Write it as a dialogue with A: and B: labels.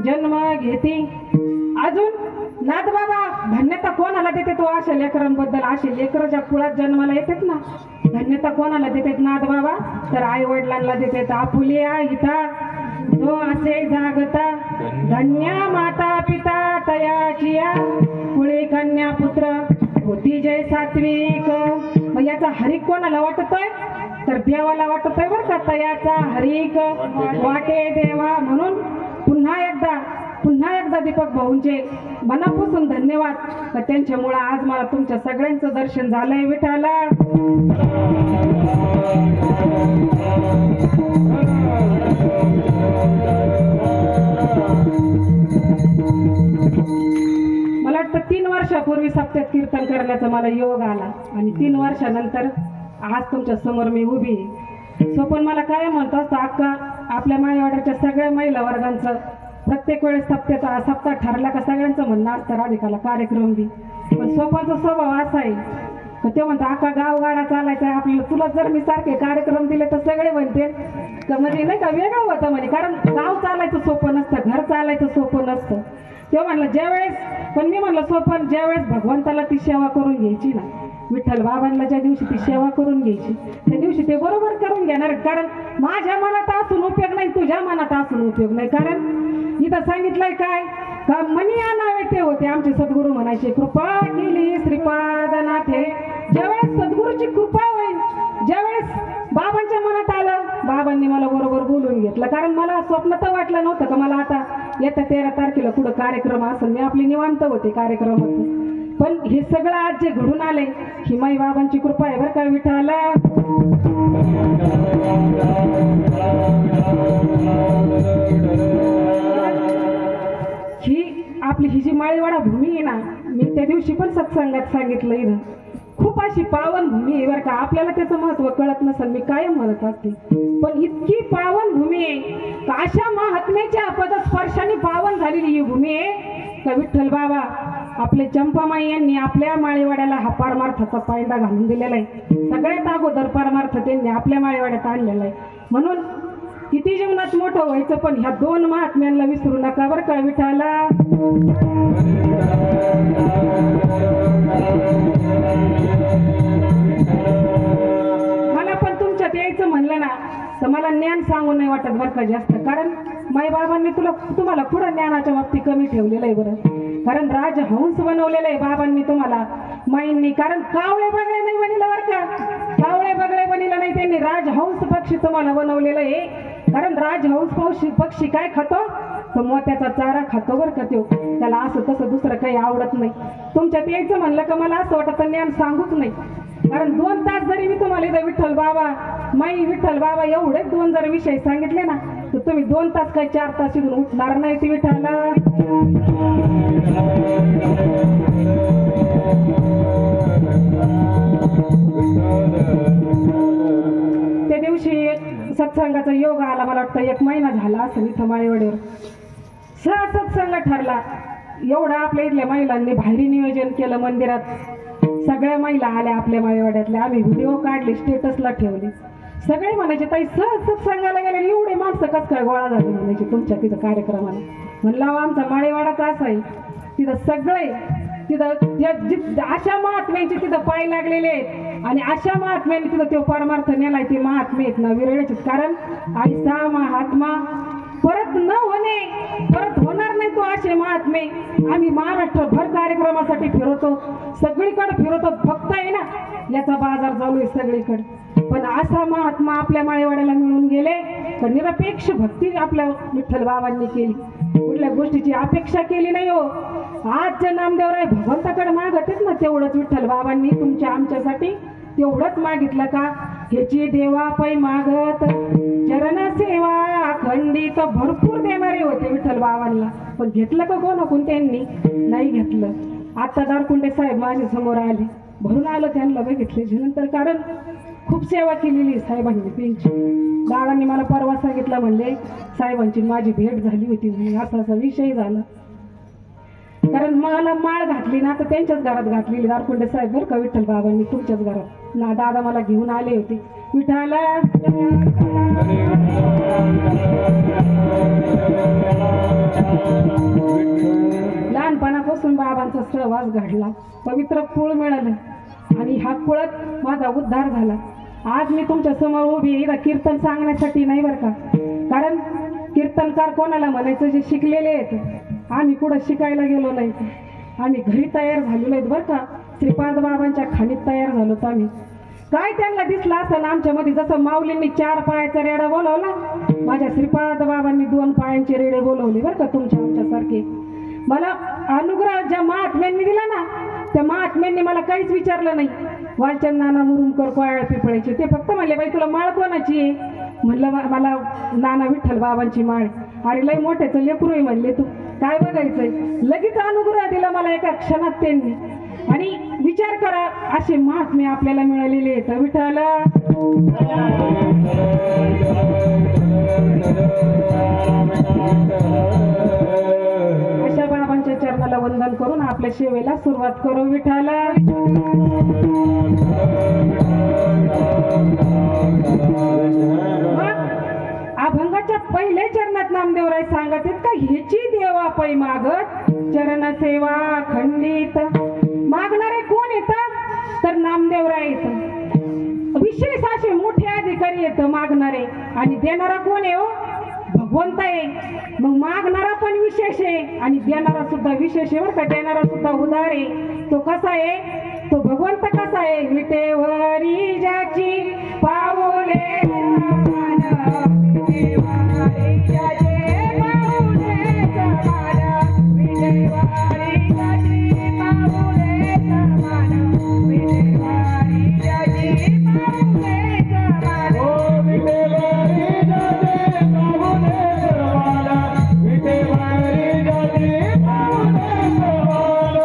A: जन्म घेती. अजून नाथबाबा धन्यता कोणाला देते तो अशा लेकरांबद्दल. असे लेकर ज्या कुळात जन्माला येतात ना, धन्यता कोणाला देतात नाथबाबा? तर आई वडिलांना देतात. आपुलिया इथा जो असे जागता, धन्य माता पिता तयाचिया, कुळी कन्या पुत्र होती जय सात्विक. मग याचा हरिक कोणाला वाटतोय? तर देवाला वाटतोय बरं का. तयाचा हरिक वाटे देवा. म्हणून पुन्हा एकदा दीपक भाऊंचे मनापासून धन्यवाद. तर त्यांच्यामुळे आज मला तुमच्या सगळ्यांचं दर्शन झालंय विठाला. मला वाटतं 3 वर्षापूर्वी सप्त्यात कीर्तन करण्याचा मला योग आला आणि 3 वर्षानंतर आज तुमच्या समोर मी उभी आहे. स्वपन मला काय म्हणतो असतं अक्का, आपल्या मायवाड्याच्या सगळ्या महिला वर्गांचं प्रत्येक वेळेस सप्ताह ठरला का सगळ्यांचं म्हणणं असतं राधिकाला कार्यक्रम बी. पण स्वपनचा स्वभाव असा आहे तर ते म्हणतो अक्का गावगाडा चालायचा आहे आपल्याला, तुला जर मी सारखे कार्यक्रम दिले तर सगळे म्हणते म्हणजे नाही का वेगळं होतं म्हणे. कारण गाव चालायचं सोपं नसतं, घर चालायचं सोपं नसतं. ते म्हणलं ज्यावेळेस, पण मी म्हणलं स्वपन ज्यावेळेस भगवंताला ती सेवा करून घ्यायची ना, विठ्ठल बाबांना ज्या दिवशी ती सेवा करून घ्यायची त्या दिवशी ते बरोबर करून घेणार. कारण माझ्या मनात असून उपयोग नाही, तुझ्या मनात असून उपयोग नाही. कारण इथं सांगितलंय काय का मनी आणावे ते होते आमचे सद्गुरू म्हणायचे, कृपा केली श्रीपादनाथे. ज्यावेळेस सद्गुरूची कृपा होईल, ज्यावेळेस बाबांच्या मनात आलं, बाबांनी मला बरोबर बोलून घेतलं. कारण मला स्वप्न तर वाटलं नव्हतं का मला आता येत्या 13 तारखेला कुठं कार्यक्रम असेल. मी आपली निवांत होते कार्यक्रमात. पण हे सगळं आज जे घडून आले ही माई बाबांची कृपा आहे बरं का विठाला. ही जी माळीवाडा भूमी आहे ना, मी त्या दिवशी पण सत्संगात सांगितलं इथं, खूप अशी पावन भूमी आहे बरं का. आपल्याला त्याचं महत्व कळत नसेल, मी कायम म्हणत असते, पण इतकी पावन भूमी आहे का अशा महात्म्याच्या पदस्पर्शाने पावन झालेली ही भूमी आहे का विठ्ठल बाबा आपले चंपामाई यांनी आपल्या माळीवाड्याला हा पारमार्थाचा पायंडा घालून दिलेला आहे. सगळ्यात अगोदर पारमार्थ त्यांनी आपल्या माळीवाड्यात आणलेला आहे. म्हणून किती जीवनात मोठं व्हायचं पण ह्या 2 महात्म्यांना विसरू नका बरं का विठाला. मला पण तुमच्यात यायचं म्हणलं ना तर मला ज्ञान सांगून नाही वाटत बरं का जास्त. कारण माईबाबांनी तुम्हाला पुढं ज्ञानाच्या बाबतीत कमी ठेवलेलं आहे बरं. कारण राजहंस बनवलेलं आहे बाबांनी तुम्हाला, माईंनी. कारण कावळे बगळे नाही बनिलं बरं का, कावळे बगळे बनिलं नाही त्यांनी, राजहंस पक्षी तुम्हाला बनवलेलं आहे. कारण राजहंस पक्षी काय खातो तर मोत्याचा चारा खातो बरं का. तो त्याला असं तसं दुसरं काही आवडत नाही. तुमच्यात यायचं म्हणलं का मला असं वाटतं ज्ञान सांगूच नाही. कारण 2 तास जरी मी तुम्हाला इथं विठ्ठल बाबा माई विठ्ठल बाबा एवढेच 2 जर विषय सांगितले ना तर तुम्ही 2 तास काही 4 तास इथून उठणार नाही ती विठ्ठला. त्या दिवशी सत्संगाचा योग आला, मला वाटतं 1 महिना झाला असं इथं माळीवाडीवर सत्संग ठरला. एवढं आपल्या इथल्या महिलांनी भारी नियोजन केलं मंदिरात. सगळ्या महिला आल्या आपल्या माळीवाड्यातल्या, आम्ही व्हिडिओ काढले, स्टेटसला ठेवले. सगळे म्हणायचे ताई सत्संगाला गेले एवढे माणसं कस काय गोळा झाले म्हणायचे तुमच्या तिथं कार्यक्रमाला. म्हणलं आमचा माळीवाडाचा असा आहे तिथं सगळे तिथं अशा महात्म्यांचे तिथं पाय लागलेले आहेत आणि अशा महात्म्यांनी तिथं तो परमार्थ नेलाय. ते महात्मे आहेत ना विरळचे. कारण ऐसा महात्मा परत न होणे, परत होणार नाही तो असे महात्मे. आम्ही महाराष्ट्रभर कार्यक्रमासाठी फिरवतो, सगळीकडे फिरवतो. फक्त आहे ना याचा बाजार चालू आहे सगळीकडे. पण असा महात्मा आपल्या माळीवाड्याला मिळून गेले तर निरपेक्ष भक्ती आपल्या विठ्ठल बाबांनी केली, कुठल्या गोष्टीची अपेक्षा केली नाही. हो आज जे नामदेवराय भगवंताकडे मागतात ना तेवढंच विठ्ठल बाबांनी तुमच्या आमच्यासाठी तेवढंच मागितलं का, ह्याची देवा पै मागत चरण सेवा खंडित भरपूर देणारे होते विठ्ठल बाबांना. पण घेतलं का कोण त्यांनी नाही घेतलं. आता दारकुंडे साहेब माझ्या समोर आले, भरून आलं त्यांना बघितले नंतर. कारण खूप सेवा केलेली साहेबांनी त्यांची. दादांनी मला परवा सांगितलं, म्हणले साहेबांची माझी भेट झाली होती, असा विषय झाला. कारण मला माळ घातली ना तर त्यांच्याच घरात घातलेली दारकुंडे साहेब बरं का विठ्ठल बाबांनी, तुमच्याच घरात ना. दादा मला घेऊन आले होते विठ्ठला. लहानपणापासून बाबांचा सहवास घडला, पवित्र कुळ मिळालं आणि हा कुळात माझा उद्धार झाला. आज मी तुमच्या समोर उभी आहे, इथं कीर्तन सांगण्यासाठी नाही बरं का. कारण कीर्तनकार कोणाला म्हणायचं जे शिकलेले आहेत. आम्ही कुठं शिकायला गेलो नाही, आम्ही घरी तयार झालेलो आहेत बरं का. श्रीपाद बाबांच्या खाणीत तयार झालोत आम्ही. काय त्यांना दिसलं असं आमच्यामध्ये, जसं माऊलींनी 4 पायाचा रेडा बोलवला, माझ्या श्रीपाद बाबांनी 2 पायांचे रेडे बोलवले बरं का, तुमच्या आमच्यासारखे. मला अनुग्रह ज्या महात्म्यांनी दिला ना, त्या महात्म्यांनी मला काहीच विचारलं नाही. वालचंद नाना मुरुमकर कोयाळ पिपळायचे, ते फक्त म्हणले बाई तुला माळ कोणाची आहे? म्हणलं मला नाना विठ्ठल बाबांची माळ. अरे लय मोठ्याचं लेकरू आहे म्हणले, तू काय बघायचंय. लगेच अनुग्रह दिला मला एका क्षणात त्यांनी. आणि विचार करा, असे महात्मे आपल्याला मिळालेले आहेत. विठ्ठला अशा बाबांच्या चरणाला वंदन करून आपल्या सेवेला सुरुवात करू. विठ्ठला अभंगाच्या पहिल्या चरणात नामदेवराय सांगत आहेत का, ह्याची देवा पै मागत चरण सेवा खंडित. मागणारे कोण येतात? तर नामदेवराय येत. विशेष असे मोठे अधिकारी येत मागणारे, आणि देणारा कोण आहे? हो भगवंत आहे. मग मागणारा पण विशेष आहे आणि देणारा सुद्धा विशेष आहे बरं का. देणारा सुद्धा उदार आहे. तो कसा आहे? तो भगवंत कसा आहे? विटेवरी